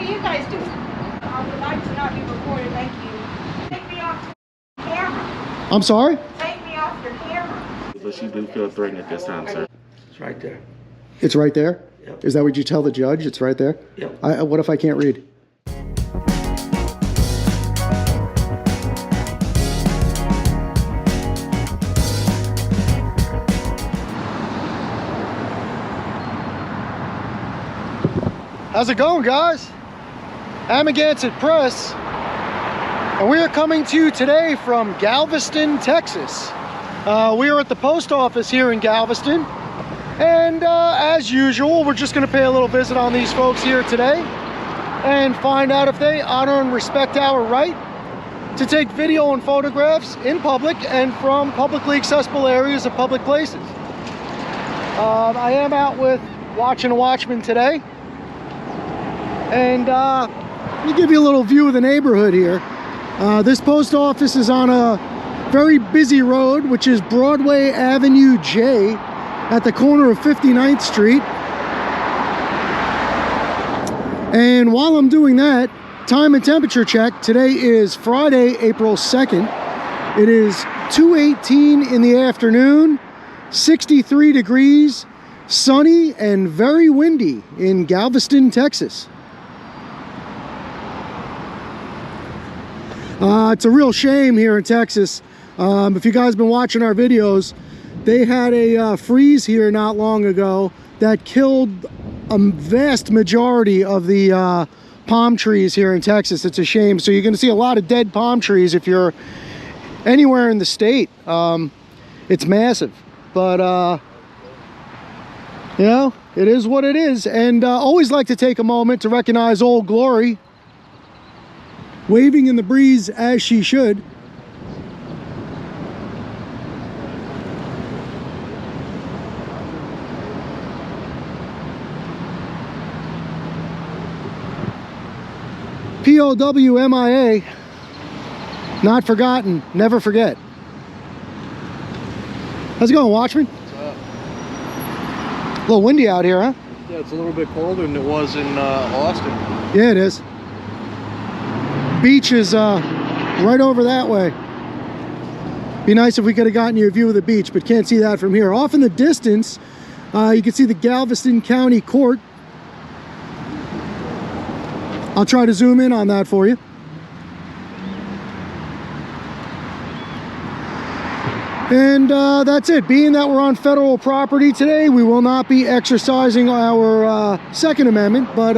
are you guys doing? I would like to not be recorded. Thank you. Take me off camera. I'm sorry? Take me off your camera. But you do feel threatened at this time, sir. It's right there. It's right there? Yep. Is that what you tell the judge? It's right there? Yep. What if I can't read? How's it going, guys? Amagansett Press, and we are coming to you today from Galveston, Texas. We are at the post office here in Galveston, and as usual, we're just going to pay a little visit on these folks here today and find out if they honor and respect our right to take video and photographs in public and from publicly accessible areas of public places. I am out with Watching a Watchman today, and let me give you a little view of the neighborhood here. This post office is on a very busy road, which is Broadway Avenue J at the corner of 59th Street. And while I'm doing that, time and temperature check. Today is Friday, April 2nd. It is 2:18 in the afternoon, 63 degrees, sunny and very windy in Galveston, Texas. It's a real shame here in Texas. If you guys have been watching our videos, they had a freeze here not long ago that killed a vast majority of the palm trees here in Texas. It's a shame. So you're going to see a lot of dead palm trees if you're anywhere in the state. It's massive, but you know, it is what it is. And always like to take a moment to recognize Old Glory, waving in the breeze as she should. POW MIA, not forgotten, never forget. How's it going, Watchman? What's up? A little windy out here, huh? Yeah, it's a little bit colder than it was in Austin. Yeah, it is. Beach is right over that way. Be nice if we could have gotten you a view of the beach, but can't see that from here. Off in the distance, you can see the Galveston County Court. I'll try to zoom in on that for you. And that's it. Being that we're on federal property today, we will not be exercising our Second Amendment, but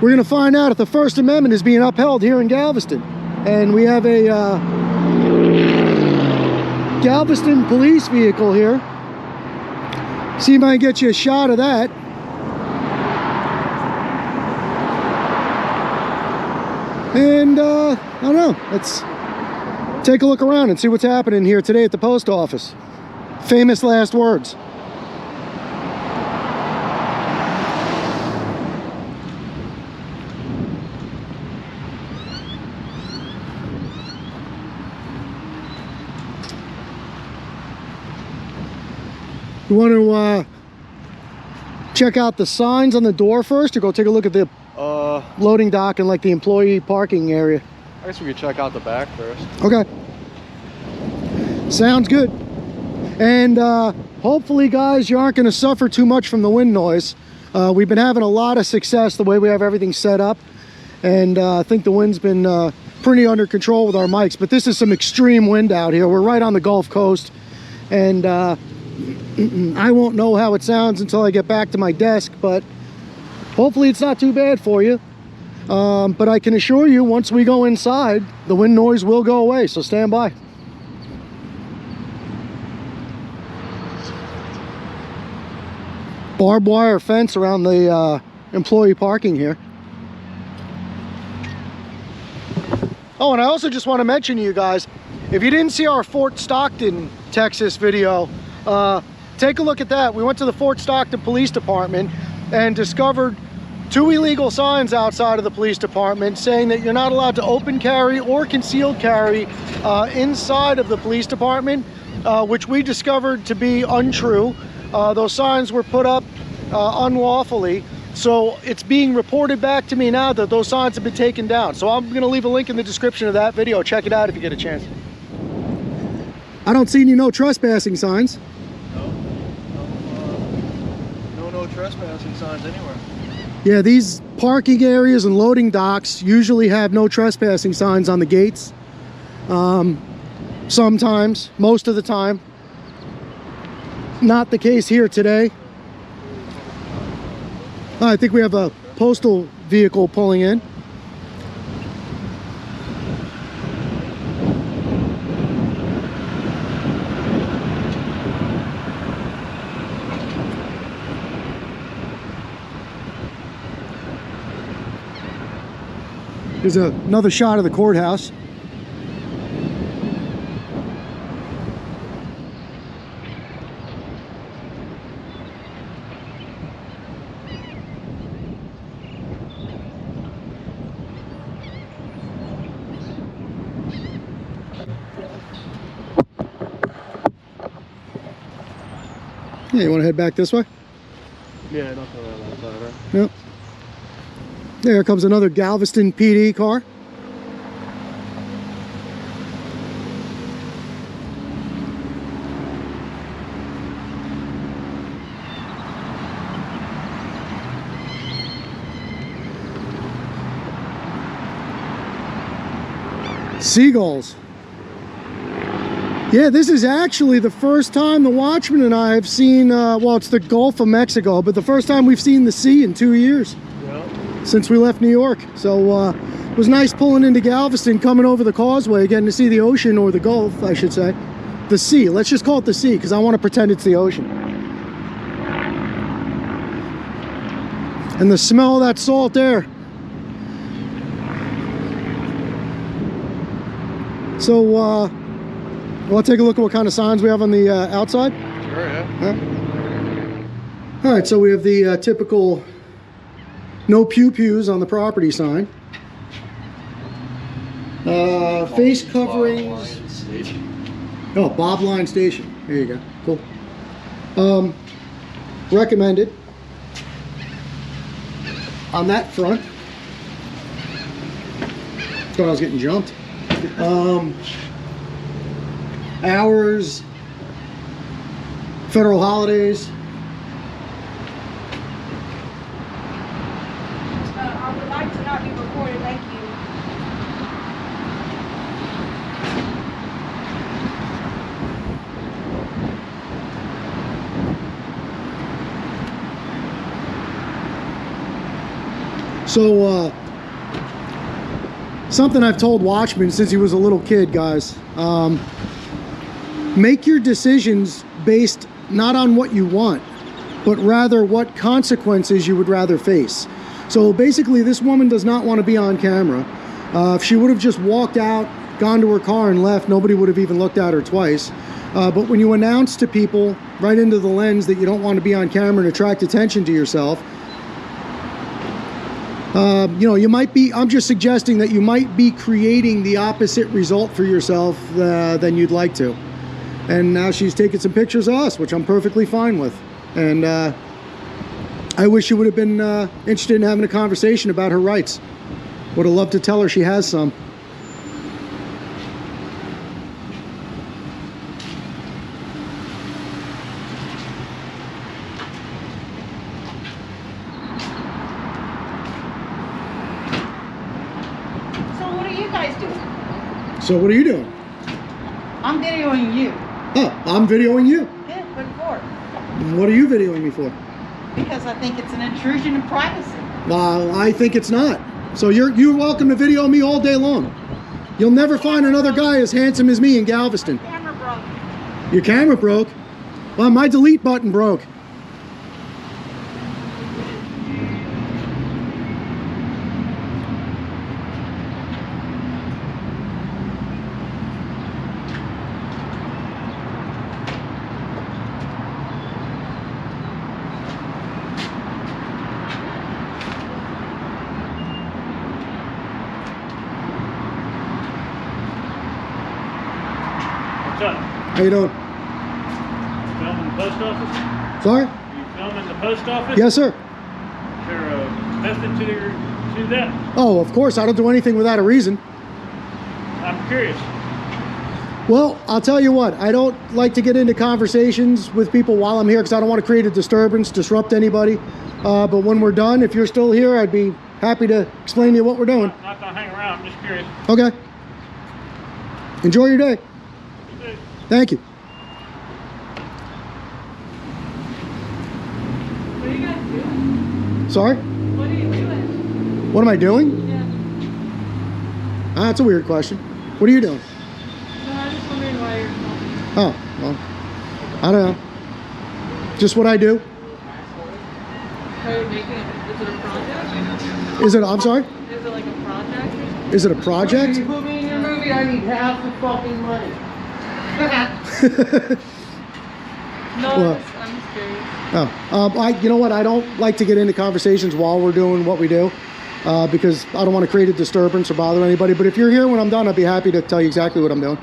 we're going to find out if the First Amendment is being upheld here in Galveston. And we have a Galveston police vehicle here. See if I can get you a shot of that. And I don't know, let's take a look around and see what's happening here today at the post office. Famous last words. You want to check out the signs on the door first, or go take a look at the loading dock and like the employee parking area? I guess we could check out the back first. Okay. Sounds good. And hopefully, guys, you aren't going to suffer too much from the wind noise. We've been having a lot of success the way we have everything set up. And I think the wind's been pretty under control with our mics. But this is some extreme wind out here. We're right on the Gulf Coast. And I won't know how it sounds until I get back to my desk. But hopefully it's not too bad for you. But I can assure you, once we go inside, the wind noise will go away, so stand by. Barbed wire fence around the employee parking here. Oh, and I also just want to mention to you guys, if you didn't see our Fort Stockton, Texas video, take a look at that. We went to the Fort Stockton Police Department and discovered 2 illegal signs outside of the police department saying that you're not allowed to open carry or concealed carry inside of the police department, which we discovered to be untrue. Those signs were put up unlawfully. So it's being reported back to me now that those signs have been taken down. So I'm gonna leave a link in the description of that video. Check it out if you get a chance. I don't see any no trespassing signs. No trespassing signs anywhere. Yeah, these parking areas and loading docks usually have no trespassing signs on the gates. Sometimes, most of the time. Not the case here today. I think we have a postal vehicle pulling in. Here's another shot of the courthouse. Yeah, you want to head back this way? Yeah, nothing around that side, right? Yep. There comes another Galveston PD car. Seagulls. Yeah, this is actually the first time the Watchman and I have seen, well, it's the Gulf of Mexico, but the first time we've seen the sea in 2 years. Yeah. Since we left New York. So it was nice pulling into Galveston, coming over the causeway, getting to see the ocean, or the Gulf, I should say. The sea. Let's just call it the sea, because I want to pretend it's the ocean. And the smell of that salt air. So, well, I'll take a look at what kind of signs we have on the outside. Sure, yeah. All right, so we have the typical no pew-pews on the property sign. Face coverings. Oh, Bob Line Station. There you go. Cool. Recommended. On that front. Thought I was getting jumped. Hours, federal holidays. I would like to not be recorded, thank you. So, something I've told Watchman since he was a little kid, guys. Make your decisions based not on what you want, but rather what consequences you would rather face. So basically, this woman does not want to be on camera. If she would have just walked out, gone to her car and left, nobody would have even looked at her twice. But when you announce to people right into the lens that you don't want to be on camera and attract attention to yourself, you know, you might be, I'm just suggesting that you might be creating the opposite result for yourself than you'd like to. And now she's taking some pictures of us, which I'm perfectly fine with. And I wish she would have been interested in having a conversation about her rights. Would have loved to tell her she has some. So what are you guys doing? So what are you doing? I'm videoing you. Oh, I'm videoing you. Yeah, what for? What are you videoing me for? Because I think it's an intrusion of privacy. Well, I think it's not. So you're welcome to video me all day long. You'll never find another guy as handsome as me in Galveston. Camera broke. Your camera broke? Well, my delete button broke. What's up? How you doing? Filming the post office? Sorry? You filming the post office? Yes, sir. Sure. vested to them. Oh, of course, I don't do anything without a reason. I'm curious. Well, I'll tell you what, I don't like to get into conversations with people while I'm here because I don't want to create a disturbance, disrupt anybody. But when we're done, if you're still here, I'd be happy to explain to you what we're doing. I'm not gonna hang around, I'm just curious. Okay. Enjoy your day. Thank you. What are you guys doing? Sorry? What are you doing? What am I doing? Yeah. That's a weird question. What are you doing? No, I'm just wondering why you're calling. Oh, well, I don't know. Just what I do. Are you making it? Is it a project? Is it, I'm sorry? Is it like a project or something? Is it a project? You put me in your movie, I need half the fucking money. No, Well- I'm just curious. You know what? I don't like to get into conversations while we're doing what we do because I don't want to create a disturbance or bother anybody. But if you're here when I'm done, I'd be happy to tell you exactly what I'm doing.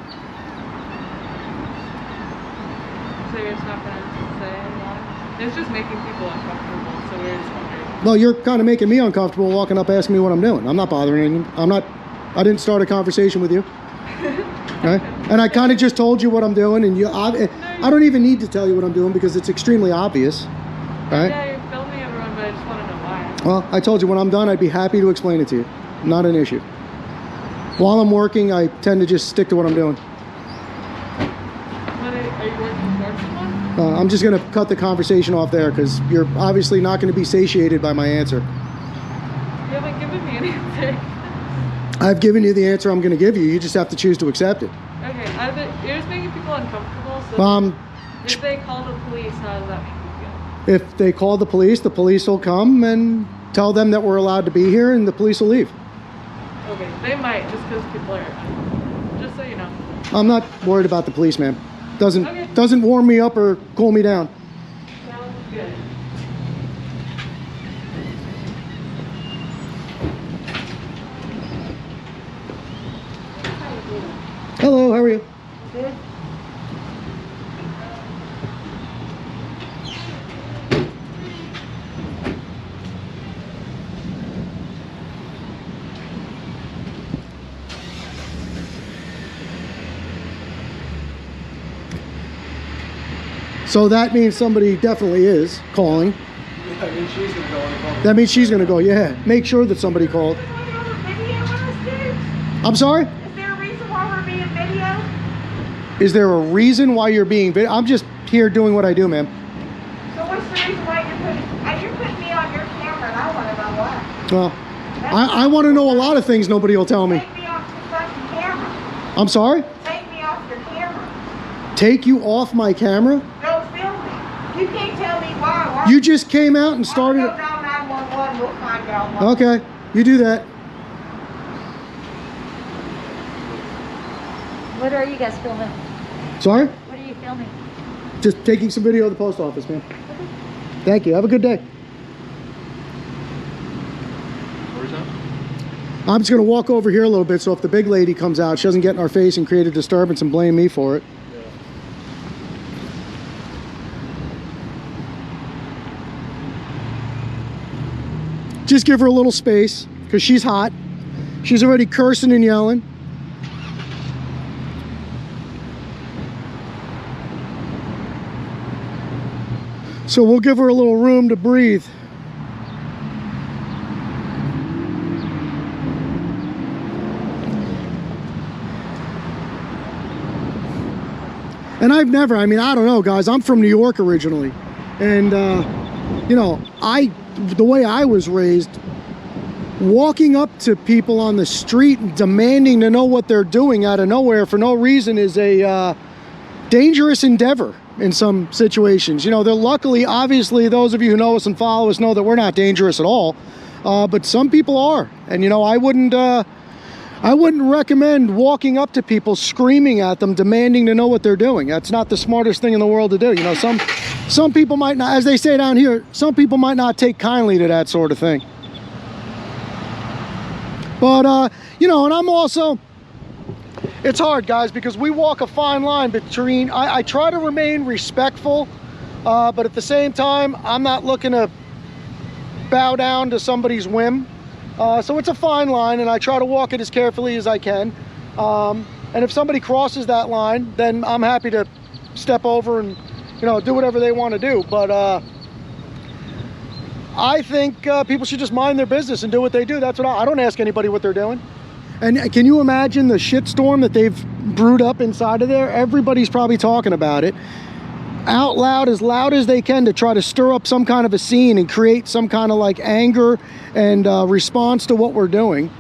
So you're just not going to say anything? It's just making people uncomfortable, so we're just wondering. Well, you're kind of making me uncomfortable walking up asking me what I'm doing. I'm not bothering you. I didn't start a conversation with you. Right? And I kind of just told you what I'm doing, and I don't even need to tell you what I'm doing because it's extremely obvious. Right? Yeah, you're filming everyone, but I just want to know why. Well, I told you when I'm done, I'd be happy to explain it to you. Not an issue. While I'm working, I tend to just stick to what I'm doing. Are you working for someone? I'm just going to cut the conversation off there because you're obviously not going to be satiated by my answer. You haven't given me an answer. I've given you the answer I'm going to give you. You just have to choose to accept it. Okay, you're just making people uncomfortable, so if they call the police, how does that make you feel? If they call the police will come and tell them that we're allowed to be here and the police will leave. Okay, they might, just because people are, just so you know. I'm not worried about the police, man. Okay. Doesn't warm me up or cool me down. Sounds good. Hello, how are you? Good. So that means somebody definitely is calling. Yeah, I mean, she's gonna go on the phone. That means she's going to go, yeah. Make sure that somebody called. I'm sorry? Is there a reason why we're being videoed? Is there a reason why you're being I'm just here doing what I do, ma'am. So what's the reason why you're putting me on your camera and I want to know why? Well, I want to know a lot of things nobody will tell me. Take me off your fucking camera. I'm sorry? Take me off your camera. Take you off my camera? Don't film me. You can't tell me why. You just came out and started. Go down 911, we'll find out. Okay, you do that. What are you guys filming? Sorry? What are you filming? Just taking some video of the post office, man. Thank you. Have a good day. Where's that? I'm just going to walk over here a little bit so if the big lady comes out, she doesn't get in our face and create a disturbance and blame me for it. Just give her a little space because she's hot. She's already cursing and yelling. So we'll give her a little room to breathe. And I don't know, guys, I'm from New York originally. And, you know, the way I was raised, walking up to people on the street and demanding to know what they're doing out of nowhere for no reason is a dangerous endeavor in some situations. You know, they're luckily, obviously, those of you who know us and follow us know that we're not dangerous at all. But some people are. And, you know, I wouldn't recommend walking up to people, screaming at them, demanding to know what they're doing. That's not the smartest thing in the world to do. You know, some people might not, as they say down here, some people might not take kindly to that sort of thing. But, you know, and I'm also, it's hard, guys, because we walk a fine line between, I try to remain respectful, but at the same time, I'm not looking to bow down to somebody's whim. So it's a fine line, and I try to walk it as carefully as I can. And if somebody crosses that line, then I'm happy to step over and, you know, do whatever they want to do. But I think people should just mind their business and do what they do. That's what I don't ask anybody what they're doing. And can you imagine the shitstorm that they've brewed up inside of there? Everybody's probably talking about it out loud as they can to try to stir up some kind of a scene and create some kind of like anger and response to what we're doing.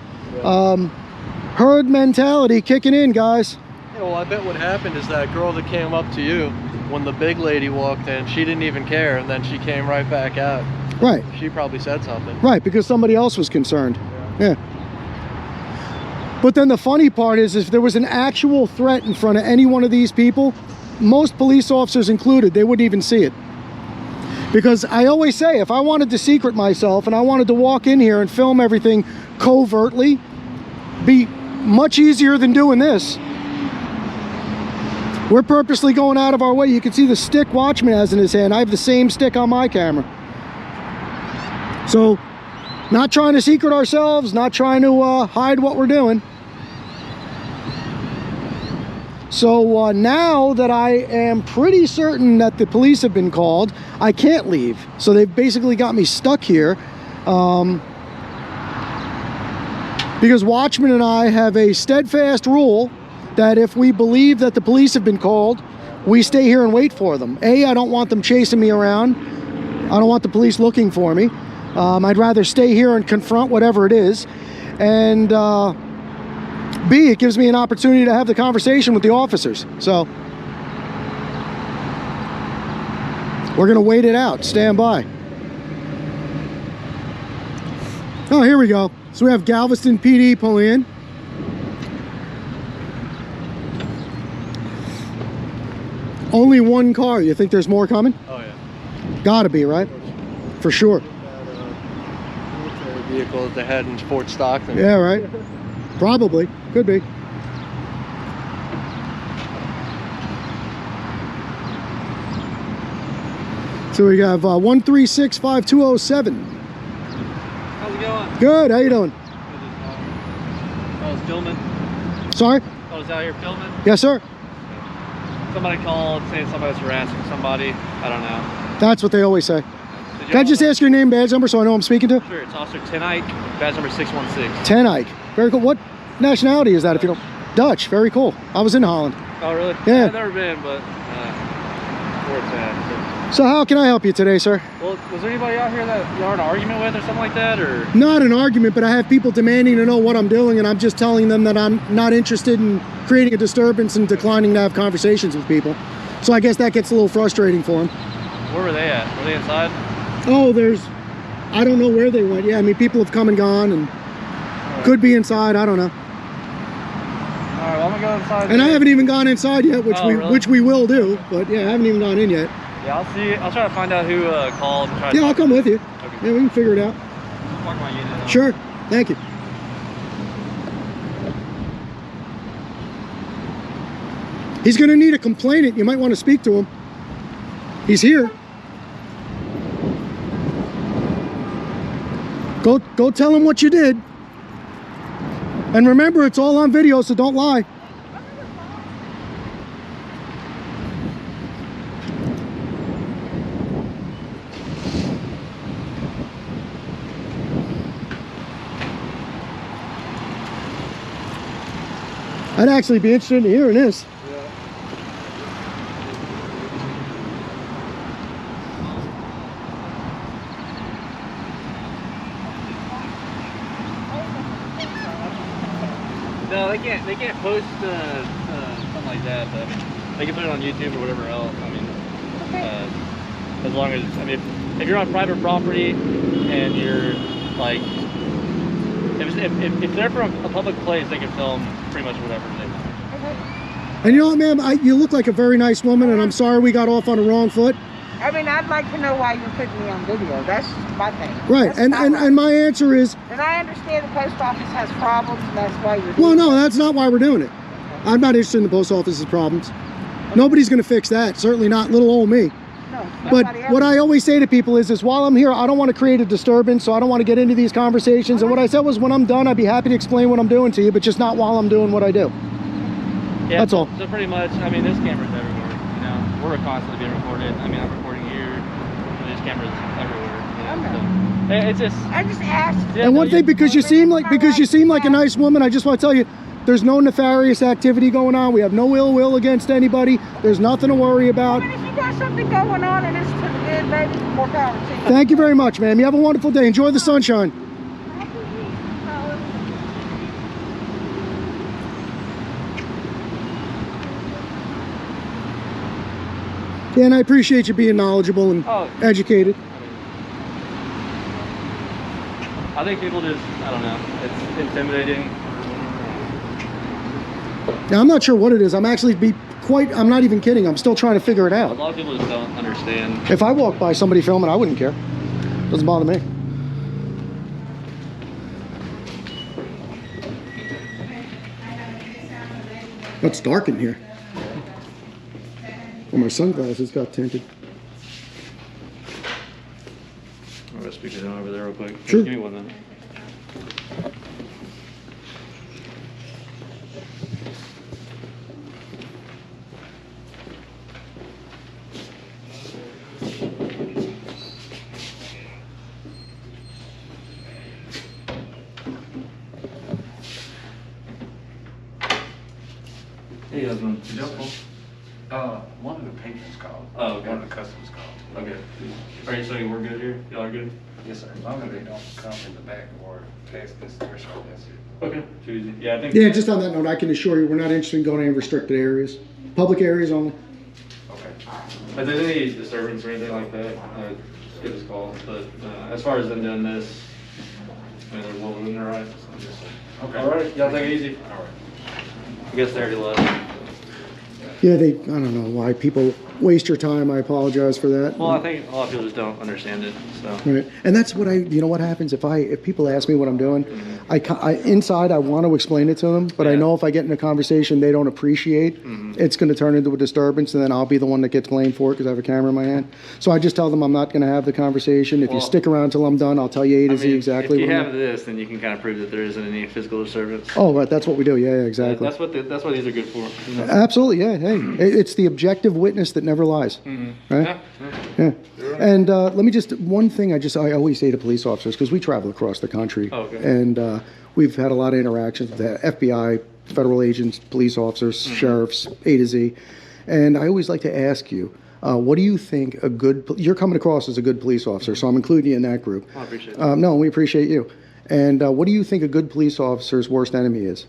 Herd mentality kicking in, guys. Yeah, well, I bet what happened is that girl that came up to you when the big lady walked in, she didn't even care, and then she came right back out. Right. She probably said something. Right, because somebody else was concerned. Yeah. But then the funny part is if there was an actual threat in front of any one of these people, most police officers included, they wouldn't even see it. Because I always say, if I wanted to secret myself and I wanted to walk in here and film everything covertly, be much easier than doing this. We're purposely going out of our way. You can see the stick Watchman has in his hand. I have the same stick on my camera. So, not trying to secret ourselves, not trying to hide what we're doing. So now that I am pretty certain that the police have been called, I can't leave. So they've basically got me stuck here. Because Watchman and I have a steadfast rule that if we believe that the police have been called, we stay here and wait for them. A, I don't want them chasing me around. I don't want the police looking for me. I'd rather stay here and confront whatever it is. And B, it gives me an opportunity to have the conversation with the officers. So we're gonna wait it out. Stand by. Oh, here we go. So we have Galveston PD pulling in. Only one car. You think there's more coming? Oh, yeah. Gotta be, right? For sure. Vehicle that they had in Fort Stockton. Yeah, right. Probably. Could be. So we have 1365207. How's it going? Good. How you doing? I was filming. Sorry? I was out here filming. Yes, sir. Somebody called saying somebody was harassing somebody. I don't know. That's what they always say. Can I just ask your name, badge number, so I know I'm speaking to? Sure, it's Officer Ten Ike, badge number 616. Ten Ike. Very cool. What nationality is that, if you don't? Dutch. Very cool. I was in Holland. Oh, really? Yeah. I've never been, but where it's at. So how can I help you today, sir? Well, was there anybody out here that you're in an argument with or something like that, or? Not an argument, but I have people demanding to know what I'm doing, and I'm just telling them that I'm not interested in creating a disturbance and declining to have conversations with people. So I guess that gets a little frustrating for them. Where were they at? Were they inside? Oh, I don't know where they went. Yeah, I mean, people have come and gone, and could be inside. I don't know. All right, well, I'm gonna go inside. And I haven't even gone inside yet, really? which we will do. But yeah, I haven't even gone in yet. Yeah, I'll see. I'll try to find out who called. And try to Yeah, I'll come with you. Okay. Yeah, we can figure it out. Park my unit up. Sure. Thank you. He's going to need a complainant. You might want to speak to him. He's here. Go tell him what you did. And remember, it's all on video, so don't lie. I'd actually be interested in hearing this. No, they can't post something like that, but they can put it on YouTube or whatever else. I mean, as long as, I mean, if you're on private property and you're like, if they're from a public place, they can film pretty much whatever they want. And you know what, ma'am, you look like a very nice woman, and I'm sorry we got off on the wrong foot. I mean, I'd like to know why you're putting me on video. That's my thing. Right, That's and my answer is, and I understand the post office has problems, and that's why you're well, doing no, it. that's not why we're doing it. I'm not interested in the post office's problems. Nobody's going to fix that. Certainly not little old me. No. But Somebody what else- I always say to people is while I'm here, I don't want to create a disturbance, so I don't want to get into these conversations. And what I said was when I'm done, I'd be happy to explain what I'm doing to you, but just not while I'm doing what I do. Yeah, That's all. So pretty much, I mean, there's cameras everywhere. You know, we're constantly being recorded. I mean, I'm recording here. There's cameras everywhere. You know, so it's just. I just asked. Yeah, And no, one thing, because you seem like a nice woman, I just want to tell you, there's no nefarious activity going on. We have no ill will against anybody. There's nothing to worry about. If you got something going on and it's to the good, baby, more power to you. Thank you very much, ma'am. You have a wonderful day. Enjoy the sunshine. Yeah, and I appreciate you being knowledgeable and educated. I think people just, I don't know, it's intimidating. Now, I'm not sure what it is. I'm not even kidding. I'm still trying to figure it A out. lot of people just don't understand. If I walked by somebody filming, I wouldn't care. Doesn't bother me. It's dark in here. Well, my sunglasses got tinted. I'm gonna speak to them over there real quick. Sure. Give me 1 minute. Hey, husband. One of the patrons called. Oh, okay. One of the customers called. Okay. Alright, so we're good here? Y'all are good? Yes, sir. As long as they don't come in the back or past this threshold, that's it. Okay. Too easy. Yeah, I think. Yeah, just on that note, I can assure you we're not interested in going to any restricted areas. Public areas only. Okay. If there's any disturbance or anything like that, just give us a call. But as far as them doing this, I mean, there's a little room there, right? Okay. Alright, y'all take it easy. All right. I guess they already left. Yeah, I don't know why people waste your time. I apologize for that. Well, I think a lot of people just don't understand it, so. Right. And that's what you know what happens if people ask me what I'm doing, inside I want to explain it to them, but I Yeah. know if I get in a conversation they don't appreciate, it's going to turn into a disturbance, and then I'll be the one that gets blamed for it because I have a camera in my hand. So I just tell them I'm not going to have the conversation. If you Well, stick around till I'm done, I'll tell you A to Z exactly If you what I'm have this, then you can kind of prove that there isn't any physical disturbance. Oh, right, that's what we do. Yeah, exactly. That's what these are good for. You know? Absolutely, yeah. Hey, it's the objective witness that never lies, right? Yeah. And let me just one thing I always say to police officers, because we travel across the country, and we've had a lot of interactions with the FBI, federal agents, police officers, sheriffs, A to Z, and I always like to ask you, what do you think you're coming across as a good police officer, so I'm including you in that group. I appreciate that. No, we appreciate you. And what do you think a good police officer's worst enemy is?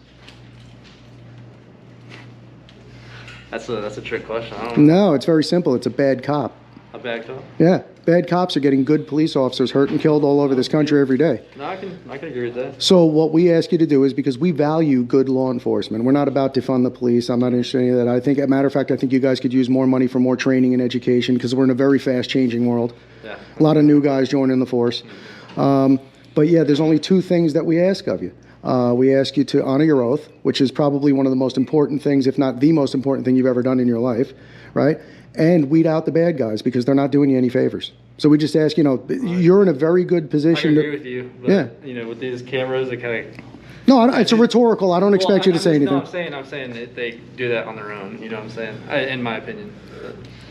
That's a trick question. I don't know. No, it's very simple. It's a bad cop. A bad cop? Yeah, bad cops are getting good police officers hurt and killed all over this country every day. No, I can agree with that. So what we ask you to do is, because we value good law enforcement, we're not about to defund the police. I'm not interested in any of that. I think, as a matter of fact, I think you guys could use more money for more training and education, because we're in a very fast-changing world. Yeah. A lot of new guys joining the force. But yeah, there's only two things that we ask of you. We ask you to honor your oath, which is probably one of the most important things, if not the most important thing you've ever done in your life, right? And weed out the bad guys, because they're not doing you any favors. So we just ask, you're in a very good I position. can agree with you. But, Yeah. With these cameras, it kind of. No, it's a rhetorical. I don't expect you to say anything. No, I'm saying that they do that on their own. You know what I'm saying? In my opinion.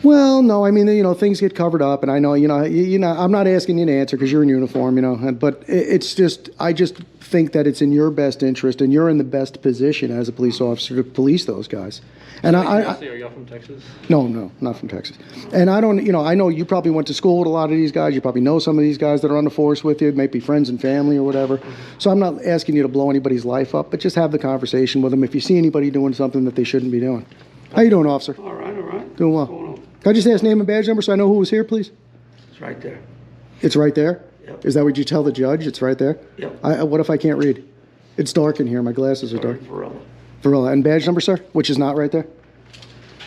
Well, no, I mean, things get covered up, and I know, I'm not asking you to answer because you're in uniform, but it's just, I just think that it's in your best interest, and you're in the best position as a police officer to police those guys. And Are y'all from Texas? No, not from Texas. And I don't, I know you probably went to school with a lot of these guys. You probably know some of these guys that are on the force with you, maybe friends and family or whatever. So I'm not asking you to blow anybody's life up, but just have the conversation with them if you see anybody doing something that they shouldn't be doing. How you doing, officer? All right. Doing well. What's going on? Can I just ask name and badge number so I know who was here, please? It's right there. It's right there? Yep. Is that what you tell the judge? It's right there? Yep. What if I can't read? It's dark in here. My glasses are dark. Varela. Varela. And badge number, sir? Which is not right there?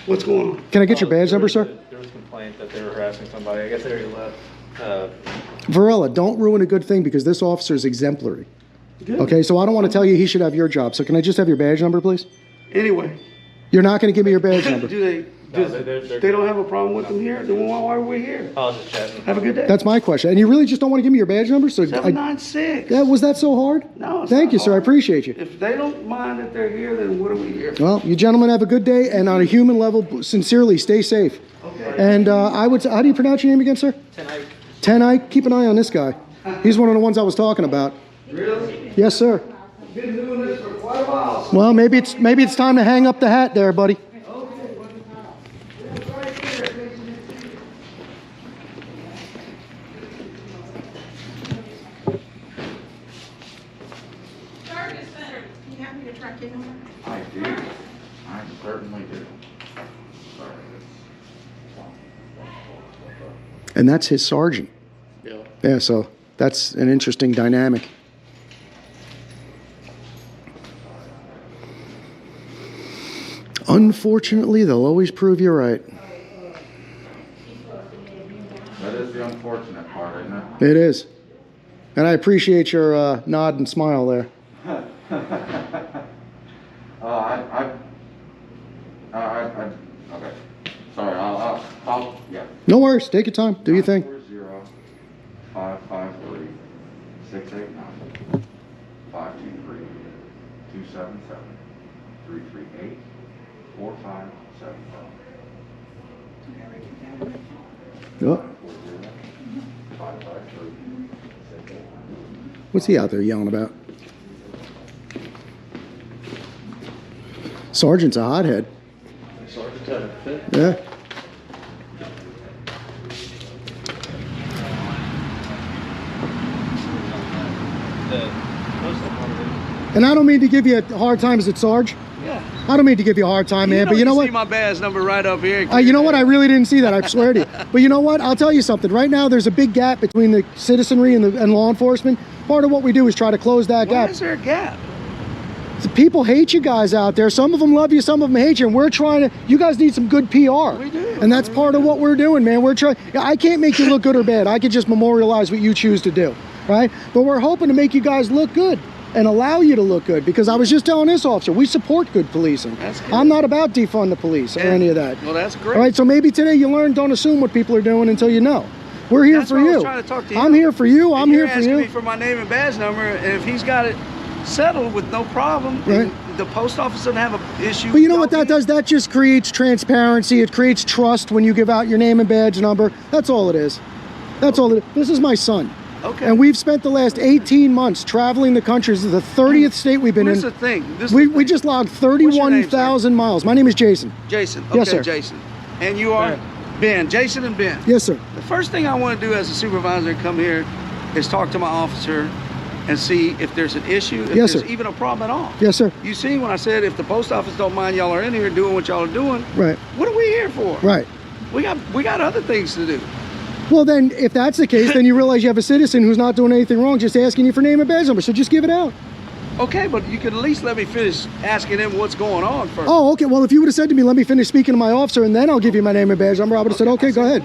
What's going on? Can I get your badge number, sir? There was a complaint that they were harassing somebody. I guess they already left. Varela, don't ruin a good thing, because this officer is exemplary. Good. Okay, so I don't want to tell you he should have your job. So can I just have your badge number, please? Anyway. You're not going to give me your badge number. Do They don't have a problem with them here? Then why are we here? I was just chatting. Have a good day. That's my question. And you really just don't want to give me your badge number? So 796. Yeah, was that so hard? No, it's Thank not you, sir. I hard. appreciate you. If they don't mind that they're here, then what are we here for? Well, you gentlemen have a good day, and on a human level, sincerely, stay safe. Okay. And I would say, how do you pronounce your name again, sir? Tenike. Keep an eye on this guy. He's one of the ones I was talking about. Really? Yes, sir. Been doing this for quite a while. So Well, maybe it's time to hang up the hat there, buddy. I do. I certainly do. And that's his sergeant. Yeah. Yeah, so that's an interesting dynamic. Unfortunately, they'll always prove you right. That is the unfortunate part, isn't it? It is. And I appreciate your nod and smile there. Okay. Sorry, yeah. No worries. Take your time. Do your thing. 940-553-689-523-277. 338-4575. Oh, what's he out there yelling about? Sergeant's a hothead. Sergeant had a fit. Yeah. And I don't mean to give you a hard time, is it, Sarge? yeah. I don't mean to give you a hard time, man, but you know what? See my badge number right up here. You know what? I really didn't see that. I swear to you. But you know what? I'll tell you something. Right now, there's a big gap between the citizenry and law enforcement. Part of what we do is try to close that Why gap. is there a gap? People hate you guys out there. Some of them love you, some of them hate you, and we're trying to. You guys need some good PR. We do. And that's part of what we're doing, man. We're trying. I can't make you look good or bad. I could just memorialize what you choose to do, right? But we're hoping to make you guys look good and allow you to look good, because I was just telling this officer, we support good policing. That's good. I'm not about defund the police or any of that. Well, that's great. All right, so maybe today you learn, don't assume what people are doing until you know. We're here That's for why I was you. trying to talk to you. I'm here for you. I'm here for You're asking me you. for my name and badge number, and if he's got it settled with no problem, Right. the post office doesn't have an issue. But you know what that does? That just creates transparency. It creates trust when you give out your name and badge number. That's all it is. That's all it is. This is my son. Okay. And we've spent the last 18 months traveling the country. This is the 30th state we've been Here's in. the thing. We just logged 31,000 miles. My name is Jason. Jason. Okay, Yes, sir. Jason. And you are? Ben. Jason and Ben. Yes, sir. The first thing I want to do as a supervisor come here is talk to my officer and see if there's an issue, if Yes, there's sir. even a problem at all. Yes, sir. You see, when I said if the post office don't mind y'all are in here doing what y'all are doing, Right. what are we here for? Right. We got other things to do. Well, then, if that's the case, then you realize you have a citizen who's not doing anything wrong, just asking you for name and badge number. So just give it out. Okay, but you could at least let me finish asking him what's going on first. Oh, okay. Well, if you would have said to me, let me finish speaking to my officer, and then I'll give you my name and badge number, I would have said, okay, go ahead.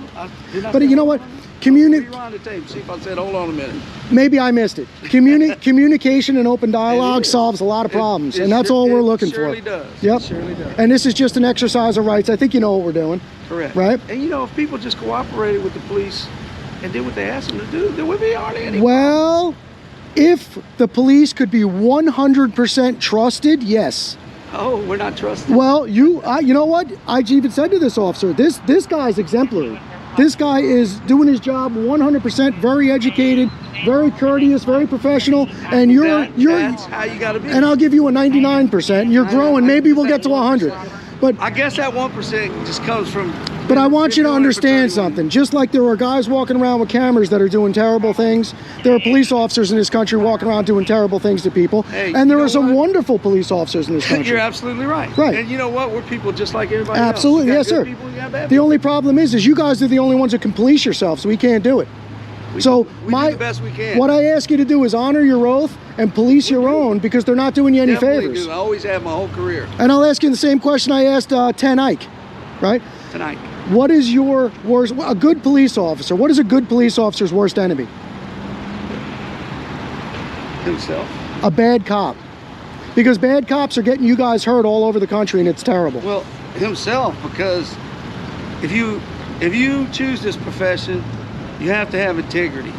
But you know what? Rewind the tape, see if I said, hold on a minute. Maybe I missed it. Communication and open dialogue solves a lot of problems, and that's all we're looking for. It surely does. Yep. It surely does. And this is just an exercise of rights. I think you know what we're doing. Correct. Right? And you know, if people just cooperated with the police and did what they asked them to do, there would be hardly any. Well, if the police could be 100% trusted, yes. Oh, we're not trusted. Well, you know what? I even said to this officer, this guy's exemplary. This guy is doing his job 100%, very educated, very courteous, very professional, and that's how you got to be. and I'll give you a 99%. You're growing. Maybe we'll get to 100. But I guess that 1% just comes from. But I want you to doing it for 31 understand something. Just like there are guys walking around with cameras that are doing terrible things, there are police officers in this country walking around doing terrible things to people. Hey, and there you know are some what? wonderful police officers in this country. You're absolutely right. Right. And you know what? We're people just like everybody Absolutely, else. yes, You got sir. good people, you got bad The people. only problem is you guys are the only ones who can police yourselves. We can't do it. We So do the best we can. what I ask you to do is honor your oath and police your own, because they're not doing you any Definitely favors. do. I always have my whole career. And I'll ask you the same question I asked Ten Ike, right? Tonight. What is your worst? A good police officer. What is a good police officer's worst enemy? Himself. A bad cop. Because bad cops are getting you guys hurt all over the country, and it's terrible. Well, himself, because if you choose this profession, you have to have integrity.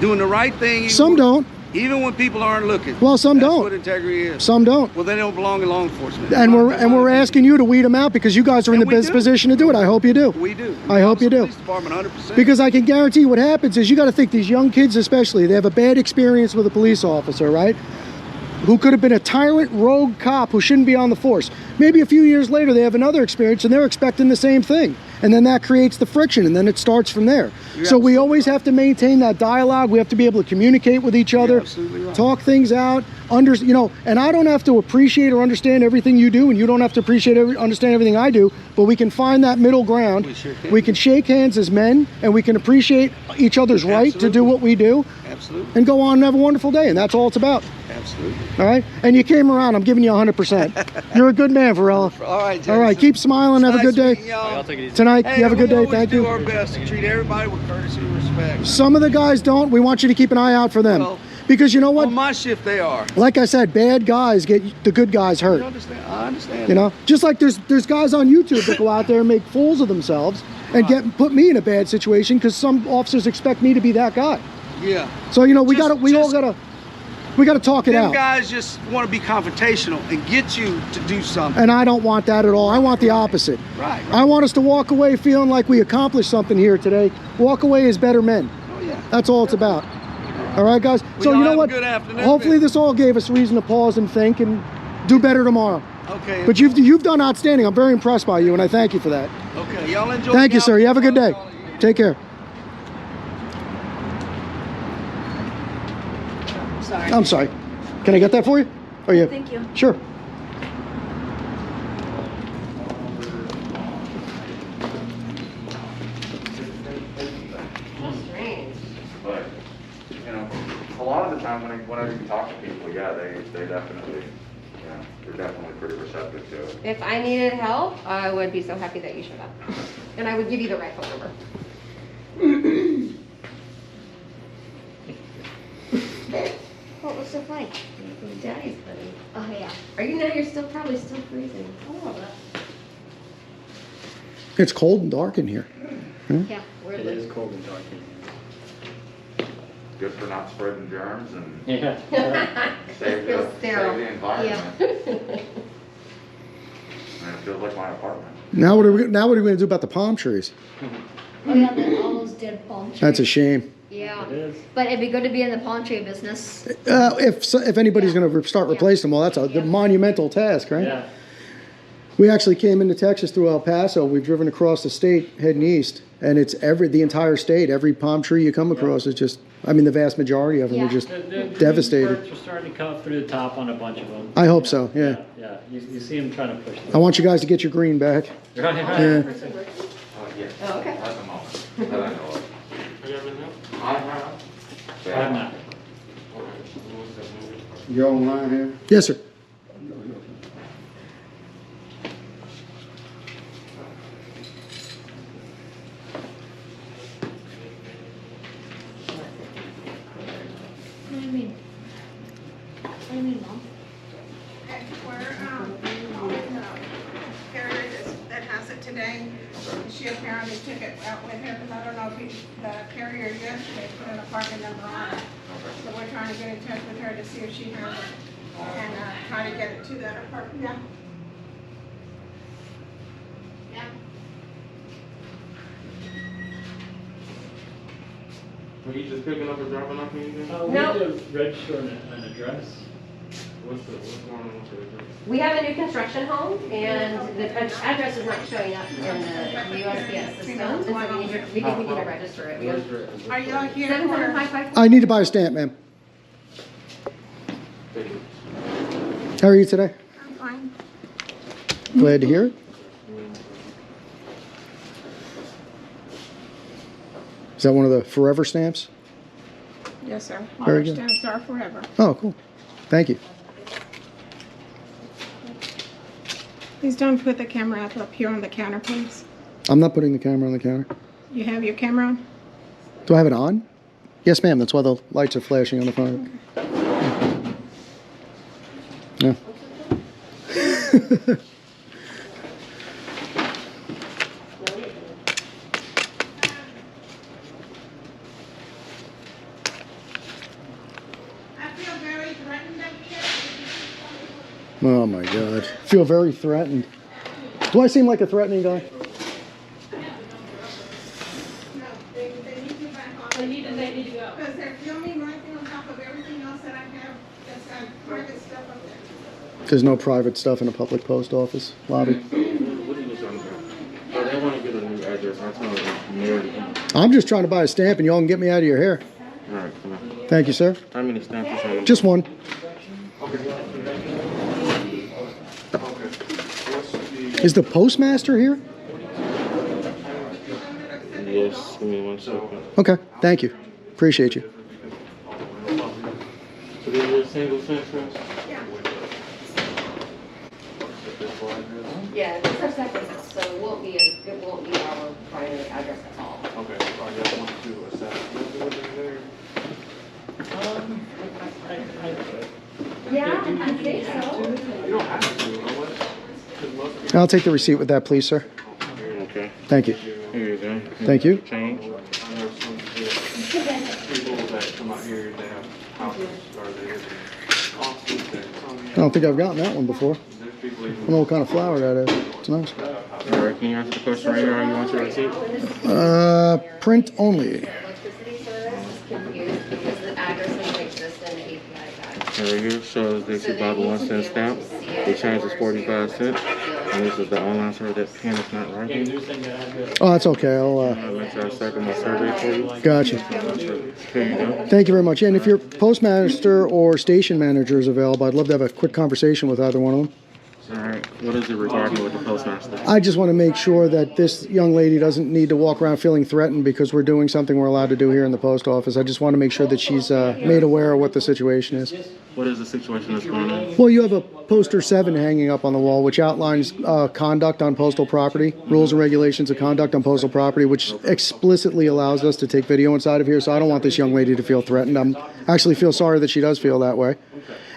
Doing the right thing. Some don't. Even when people aren't looking. Well, some That's don't. what integrity is. Some don't. Well, they don't belong in law enforcement. And we're asking you to weed them out because you guys are in the best position to do it. I hope you do. We do. I hope you do. Police department, 100%. Because I can guarantee what happens is you got to think these young kids especially, they have a bad experience with a police officer, right? Who could have been a tyrant rogue cop who shouldn't be on the force. Maybe a few years later they have another experience and they're expecting the same thing. And then that creates the friction and then it starts from there. So we always have to maintain that dialogue. We have to be able to communicate with each other, right. talk things out, you know, and I don't have to appreciate or understand everything you do and you don't have to appreciate understand everything I do, but we can find that middle ground. We can shake hands as men and we can appreciate each other's right to do what we do. Absolutely. And go on and have a wonderful day, and that's all it's about. Absolutely. All right? And you came around. I'm giving you 100%. You're a good man, Varela. All right, Jason. All right, keep smiling. Have a good day. Tonight, you have a good day. Thank you. We do our best to treat everybody with courtesy and respect. Some of the guys don't. We want you to keep an eye out for them. Well, because you know what? On my shift, they are. Like I said, bad guys get the good guys hurt. I understand. You know? Just like there's guys on YouTube that go out there and make fools of themselves and put me in a bad situation because some officers expect me to be that guy. Yeah. So, you know, we all gotta talk it out. Them guys just want to be confrontational and get you to do something. And I don't want that at all. I want the opposite. Right. I want us to walk away feeling like we accomplished something here today. Walk away as better men. Oh, yeah. That's all it's about. All right, guys? So you know what? Good afternoon. Hopefully this all gave us reason to pause and think and do better tomorrow. Okay. But you've done outstanding. I'm very impressed by you, and I thank you for that. Okay. Y'all enjoy. Thank you, sir. You have a good day. Take care. Sorry. I'm sorry. Can I get that for you? Oh, yeah. Thank you. Sure. But, you know, a lot of the time whenever you talk to people, yeah, they definitely, yeah, they're definitely pretty receptive to it. If I needed help, I would be so happy that you showed up. And I would give you the right phone number. What was so funny? Daddy's funny. Oh yeah. Are you now? You're probably still freezing. Oh, that. It's cold and dark in here. Yeah, it is cold and dark in here. Good for not spreading germs and Yeah. save the environment. Yeah. And it feels like my apartment. Now what are we going to do about the palm trees? Oh yeah, all those dead palm trees. That's a shame. Yeah. It is. But it'd be good to be in the palm tree business. If anybody's going to start replacing them, well, that's a monumental task, right? Yeah. We actually came into Texas through El Paso. We've driven across the state heading east, and it's the entire state. Every palm tree you come across is just, I mean, the vast majority of them are just The devastated. birds are starting to come through the top on a bunch of them. I hope so, yeah. Yeah. You see them trying to push them. I want you guys to get your green back. Right. Yeah. Yeah. Oh, okay. At the moment. That I know of. I have. I'm not. You're online here? Yes, sir. What do you mean? What do you mean, Mom? Carrier that has it today, she apparently took it out with her, because I don't know if the carrier yesterday put an apartment number on it. So we're trying to get in touch with her to see if she has it, and try to get it to that apartment. Yeah. Yeah. Were you just picking up or dropping off anything? We No. need to register an address. What's going on with the address? We have a new construction home, and the address is not showing up in the USPS system, and so we think we need to register it. We have Are y'all here? 77554. I need to buy a stamp, ma'am. How are you today? I'm fine. Glad to hear it. Is that one of the forever stamps? Yes, sir. Very Our good. stamps are forever. Oh, cool. Thank you. Please don't put the camera up here on the counter, please. I'm not putting the camera on the counter. You have your camera on? Do I have it on? Yes, ma'am. That's why the lights are flashing on the front. Yeah. Oh my God. Feel very threatened. Do I seem like a threatening guy? No, they need you back on. They need to go. Because they're filming right there on top of everything else that I have that's got private stuff up there. There's no private stuff in a public post office lobby. What are you trying to do? So they want to get a new address. I told them, Mary to come. I'm just trying to buy a stamp and y'all can get me out of your hair. All right, come on. Thank you, sir. How many stamps you trying to Just one. Is the postmaster here? Yes, give me 1 second. Okay, thank you. Appreciate you. So these are single sensors? Yeah, it's our second house, so it won't be our primary address at all. Okay, are y'all want to assess there? Yeah, I think so. You don't have to, I'll take the receipt with that, please, sir. Okay. Thank you. Here you go. Thank you. Change. I know some people that come out here, they have houses, or they have offices, I don't think I've gotten that one before. I don't know what kind of flower that is. It's nice. All right, can you answer the question right here, or you want your receipt? Print only. Electricity service is confused because the address doesn't exist in the API guide. There you go, shows that you buy the 1 cent stamp. The change is 45 cents. And this is the online survey. That pen is not working. Oh, that's okay. I'll Make sure I second my survey for you. gotcha. Here you go. Thank you very much. And if your postmaster or station manager is available, I'd love to have a quick conversation with either one of them. All right, what is it regarding with the postmaster? I just want to make sure that this young lady doesn't need to walk around feeling threatened because we're doing something we're allowed to do here in the post office. I just want to make sure that she's made aware of what the situation is. What is the situation that's going on? Well, you have a poster 7 hanging up on the wall, which outlines conduct on postal property, rules and regulations of conduct on postal property, which explicitly allows us to take video inside of here. So I don't want this young lady to feel threatened. I actually feel sorry that she does feel that way.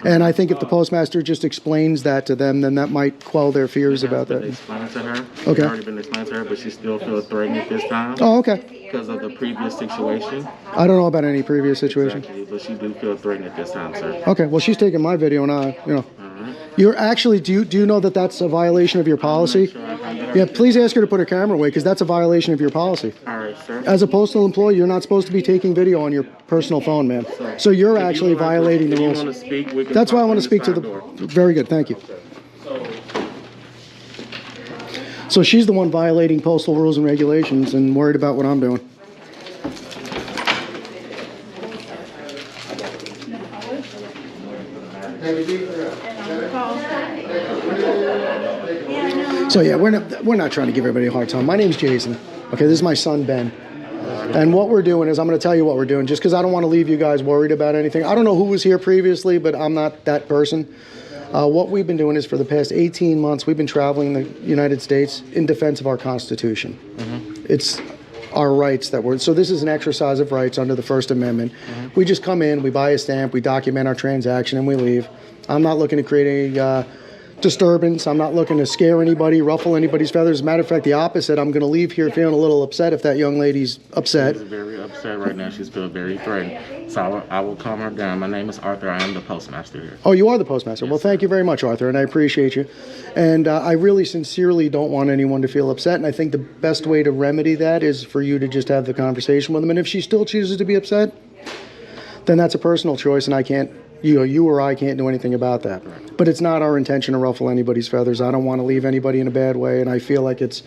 And I think if the postmaster just explains that to them, then that might quell their fears about that. Explain it to her. Okay. It's already been explained to her, but she still feels threatened at this time. Oh, okay. Because of the previous situation. I don't know about any previous situation. Exactly, but she do feel threatened at this time, sir. Okay, well, she's taking my video and I, you know. All right. You're actually, do you know that that's a violation of your policy? Yeah, please ask her to put her camera away because that's a violation of your policy. All right, sir. As a postal employee, you're not supposed to be taking video on your personal phone, ma'am. So you're actually violating the rules. That's why I want to speak to the, very good, thank you. So she's the one violating postal rules and regulations and worried about what I'm doing. So yeah, we're not trying to give everybody a hard time. My name's Jason. Okay, this is my son Ben. And what we're doing is, I'm going to tell you what we're doing, just because I don't want to leave you guys worried about anything. I don't know who was here previously, but I'm not that person. What we've been doing is for the past 18 months, we've been traveling the United States in defense of our Constitution. It's our rights that we're, so this is an exercise of rights under the First Amendment. We just come in, we buy a stamp, we document our transaction, and we leave. I'm not looking to create any disturbance. I'm not looking to scare anybody, ruffle anybody's feathers. As a matter of fact, the opposite. I'm going to leave here feeling a little upset if that young lady's upset. She's very upset right now. She's feeling very threatened. So I will calm her down. My name is Arthur. I am the postmaster here. Oh, you are the postmaster. Well, thank you very much, Arthur, and I appreciate you. And I really sincerely don't want anyone to feel upset, and I think the best way to remedy that is for you to just have the conversation with them. And if she still chooses to be upset, then that's a personal choice, and I can't, you or I can't do anything about that. But it's not our intention to ruffle anybody's feathers. I don't want to leave anybody in a bad way, and I feel like it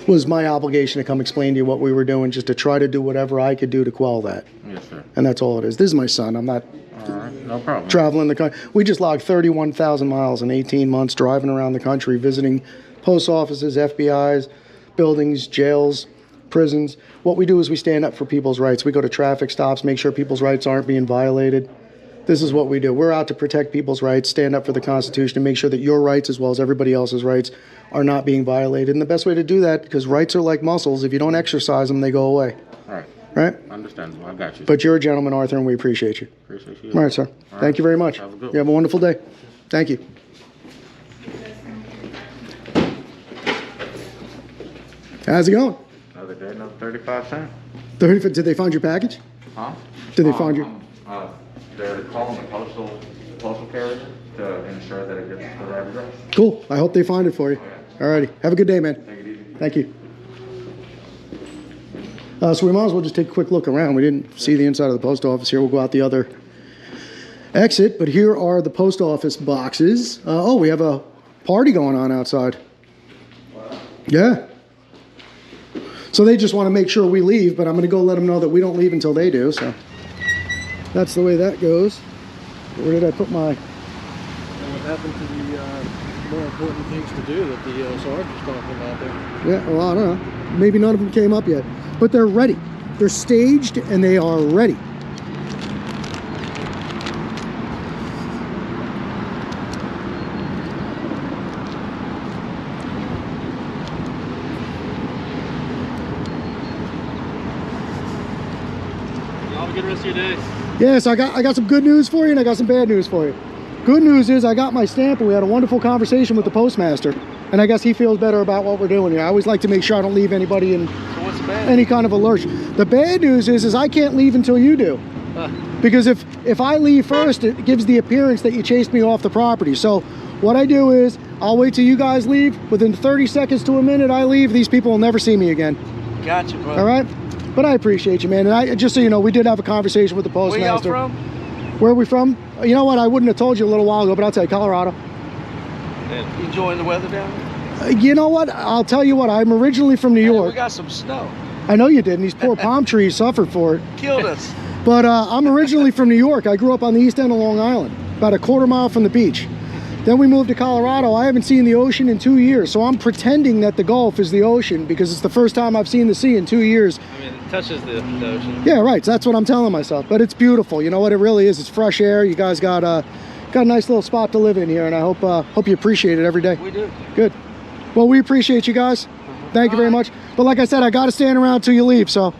was my obligation to come explain to you what we were doing, just to try to do whatever I could do to quell that. Yes, sir. And that's all it is. This is my son. I'm not All right, no problem. traveling the country. We just logged 31,000 miles in 18 months driving around the country, visiting post offices, FBI's, buildings, jails, prisons. What we do is we stand up for people's rights. We go to traffic stops, make sure people's rights aren't being violated. This is what we do. We're out to protect people's rights, stand up for the Constitution, and make sure that your rights, as well as everybody else's rights, are not being violated. And the best way to do that, because rights are like muscles, if you don't exercise them, they go away. All right. Right? Understandable. I got you. But you're a gentleman, Arthur, and we appreciate you. Appreciate you. All right, sir. All Thank you very much. Have a good You have a wonderful day. Thank you. How's it going? Another day, another 35 cents. 30. Did they find your package? Huh? Did they find your... They're calling the postal postal carrier to ensure that it gets to the right address. Cool. I hope they find it for you. Alrighty. Have a good day, man. Take it easy. Thank you. So we might as well just take a quick look around. We didn't see the inside of the post office here. We'll go out the other exit, but here are the post office boxes. Oh, we have a party going on outside. Wow. Yeah. So they just want to make sure we leave, but I'm going to go let them know that we don't leave until they do. So that's the way that goes. Where did I put my... What happened to the more important things to do that the sergeant's talking about there? Yeah, well, I don't know. Maybe none of them came up yet, but they're ready. They're staged and they are ready. Have a good rest of your day. Yes, I got some good news for you and I got some bad news for you. Good news is I got my stamp and we had a wonderful conversation with the postmaster. And I guess he feels better about what we're doing here. I always like to make sure I don't leave anybody in any kind of a lurch. The bad news is I can't leave until you do. Because if I leave first, it gives the appearance that you chased me off the property. So what I do is I'll wait till you guys leave. Within 30 seconds to a minute I leave. These people will never see me again. Gotcha, bro. All right? But I appreciate you, man. And just so you know, we did have a conversation with the postmaster. Where y'all from? Where are we from? You know what? I wouldn't have told you a little while ago, but I'll tell you, Colorado. You enjoying the weather down there? You know what? I'll tell you what. I'm originally from New York. We got some snow. I know you did, and these poor palm trees suffered for it. Killed us. But I'm originally from New York. I grew up on the east end of Long Island, about a quarter mile from the beach. Then we moved to Colorado. I haven't seen the ocean in 2 years, so I'm pretending that the Gulf is the ocean because it's the first time I've seen the sea in 2 years. I mean, it touches the ocean. Yeah, right. So that's what I'm telling myself. But it's beautiful. You know what it really is? It's fresh air. You guys got a nice little spot to live in here, and I hope you appreciate it every day. We do. Good. Well, we appreciate you guys. Thank you very much. But like I said, I got to stand around till you leave, so.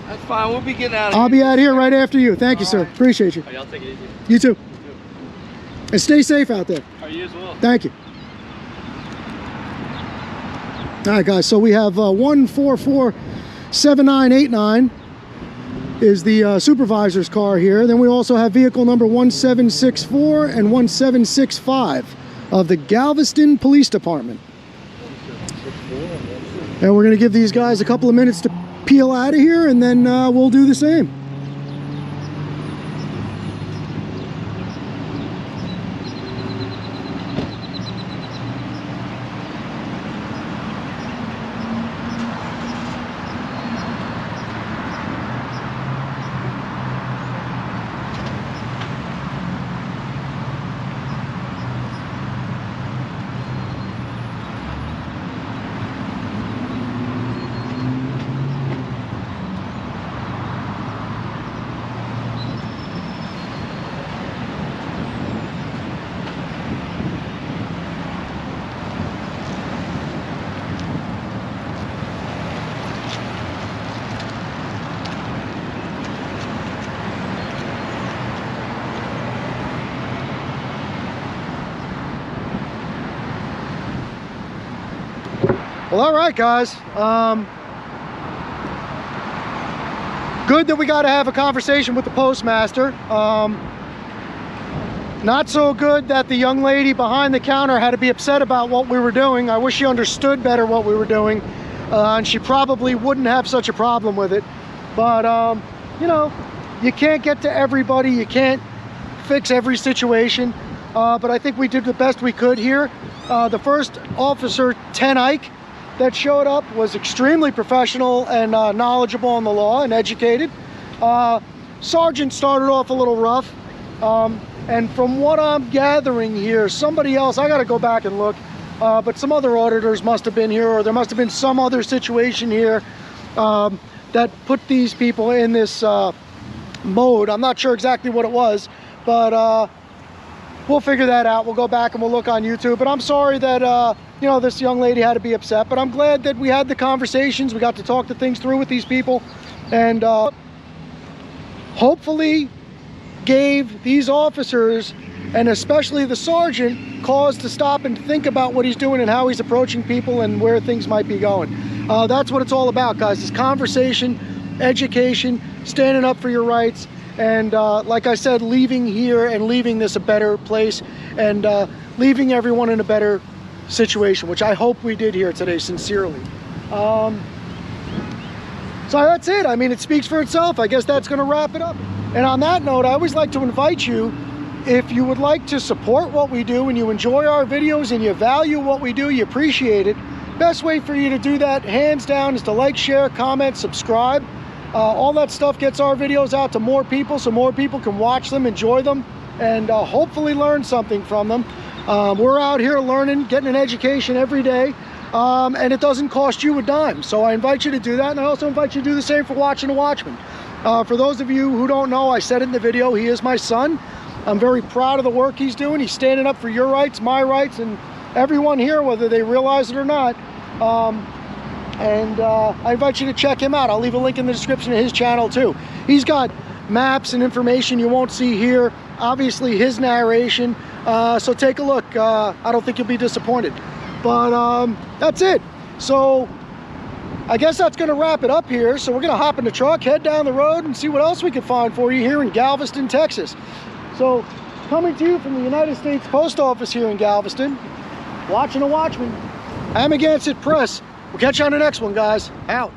That's fine. We'll be getting out of here. I'll be out here right after you. Thank you, sir. Appreciate you. All right, I'll take it easy. You too. And stay safe out there. Are you as well? Thank you. All right, guys. So we have 1447989 is the supervisor's car here. Then we also have vehicle number 1764 and 1765 of the Galveston Police Department. And we're going to give these guys a couple of minutes to peel out of here, and then we'll do the same. Well, all right, guys. Good that we got to have a conversation with the postmaster. Not so good that the young lady behind the counter had to be upset about what we were doing. I wish she understood better what we were doing, and she probably wouldn't have such a problem with it. But, you know, you can't get to everybody. You can't fix every situation. But I think we did the best we could here. The first officer, 10 Ike, that showed up was extremely professional and knowledgeable on the law and educated. Sergeant started off a little rough. And from what I'm gathering here, somebody else, I got to go back and look, but some other auditors must have been here, or there must have been some other situation here that put these people in this mode. I'm not sure exactly what it was, but we'll figure that out. We'll go back and we'll look on YouTube. But I'm sorry that you know, this young lady had to be upset, but I'm glad that we had the conversations. We got to talk the things through with these people, and hopefully gave these officers, and especially the sergeant, cause to stop and think about what he's doing and how he's approaching people and where things might be going. That's what it's all about, guys. It's conversation, education, standing up for your rights, and like I said, leaving here and leaving this a better place, and leaving everyone in a better situation, which I hope we did here today, sincerely. So that's it. I mean, it speaks for itself. I guess that's going to wrap it up. And on that note, I always like to invite you, if you would like to support what we do and you enjoy our videos and you value what we do, you appreciate it, best way for you to do that, hands down, is to like, share, comment, subscribe. All that stuff gets our videos out to more people, so more people can watch them, enjoy them, and hopefully learn something from them. We're out here learning, getting an education every day, and it doesn't cost you a dime. So I invite you to do that, and I also invite you to do the same for watching The Watchman. For those of you who don't know, I said it in the video, he is my son. I'm very proud of the work he's doing. He's standing up for your rights, my rights, and everyone here, whether they realize it or not. I invite you to check him out. I'll leave a link in the description of his channel too. He's got maps and information you won't see here. Obviously his narration. So take a look. I don't think you'll be disappointed. But that's it. So I guess that's going to wrap it up here. So we're going to hop in the truck, head down the road, and see what else we can find for you here in Galveston, Texas. So coming to you from the United States Post Office here in Galveston, watching The Watchman, Amagansett Press. We'll catch you on the next one, guys. Out.